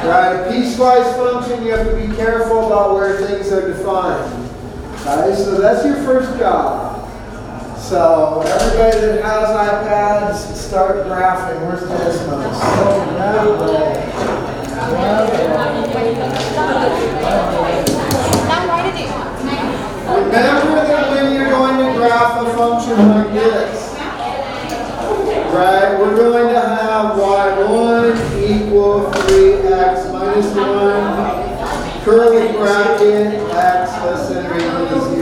Right, a piecewise function, you have to be careful about where things are defined. Okay, so that's your first job. So everybody that has iPads, start graphing. Where's Desmos? Remember that when you're going to graph a function like this, right, we're going to have y1 equal 3x minus 1, curly bracket, x less than or equal to 0.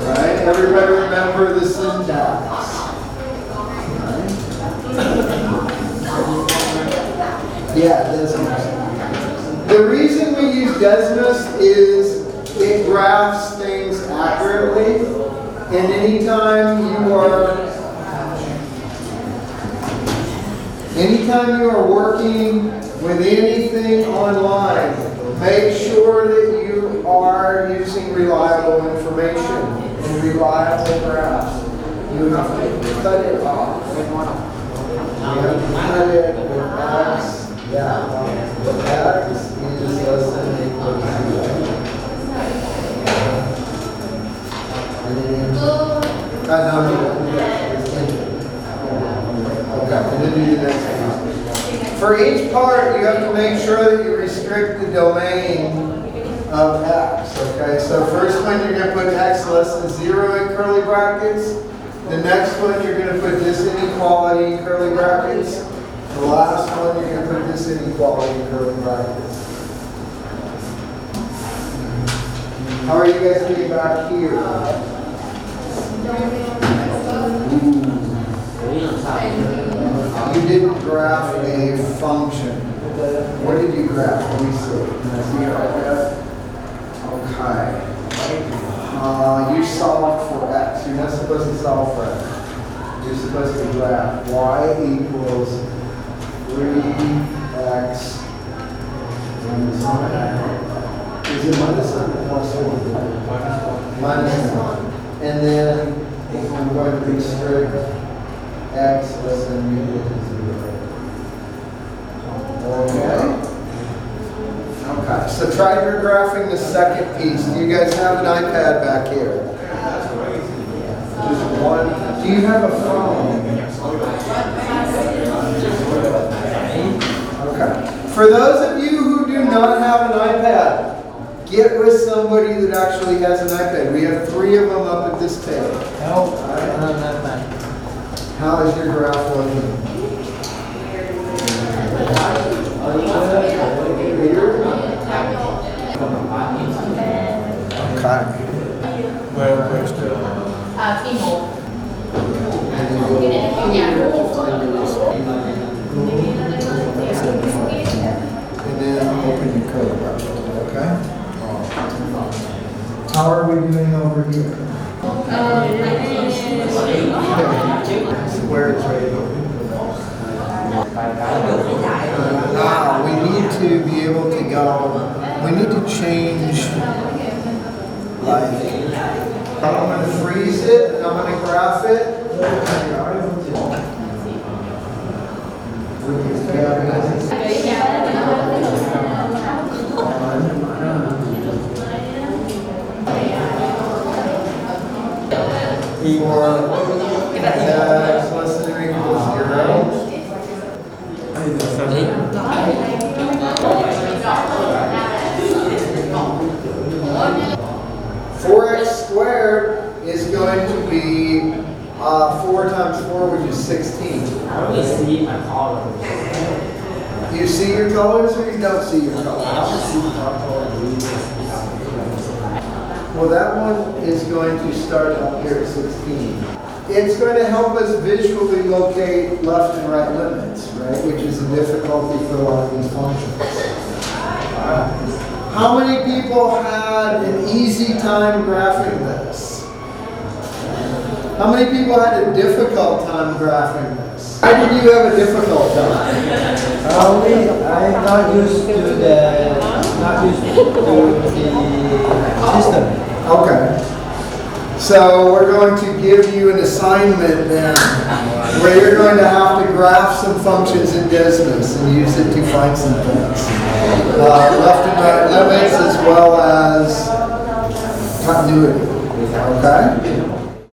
Right? Everybody remember the syntax. Yeah, Desmos. The reason we use Desmos is it graphs things accurately, and anytime you are working with anything online, make sure that you are using reliable information and reliable graphs. You have to cut it off. You have to cut it with x. Yeah, the x is less than or equal to 0. Okay, and then do the next one. For each part, you have to make sure that you restrict the domain of x. Okay, so first one you're going to put x less than 0 in curly brackets. The next one you're going to put this inequality in curly brackets. The last one you're going to put this inequality in curly brackets. How are you guys getting back here? You didn't graph a function. What did you graph? Let me see. Can I see that? Okay. You solved for x. You're not supposed to solve for x. You're supposed to graph y equals 3x minus 1. Is it minus 1 or plus 1? Minus 1. And then I'm going to restrict x less than or equal to 0. Okay? Okay, so try graphing the second piece. Do you guys have an iPad back here? Just one. Do you have a phone? Okay. For those of you who do not have an iPad, get with somebody that actually has an iPad. We have 3 of them up at this table. How is your graph looking? Okay. Where's the and then open your curly bracket, okay? How are we doing over here? Square is right over. Now we need to be able to go. We need to change. Like, I'm going to freeze it and I'm going to graph it. For x less than or equal to 0. 4x squared is going to be 4 times 4, which is 16. I only see my colors. You see your colors or you don't see your colors? I don't see purple. Well, that one is going to start up here at 16. It's going to help us visually locate left and right limits, right? Which is a difficulty for a lot of these functions. How many people had an easy time graphing this? How many people had a difficult time graphing this? Why did you have a difficult time? I'm not used to the system. Okay. So we're going to give you an assignment then, where you're going to have to graph some functions in Dismas and use it to find some things. Left and right limits as well as continuity. Okay?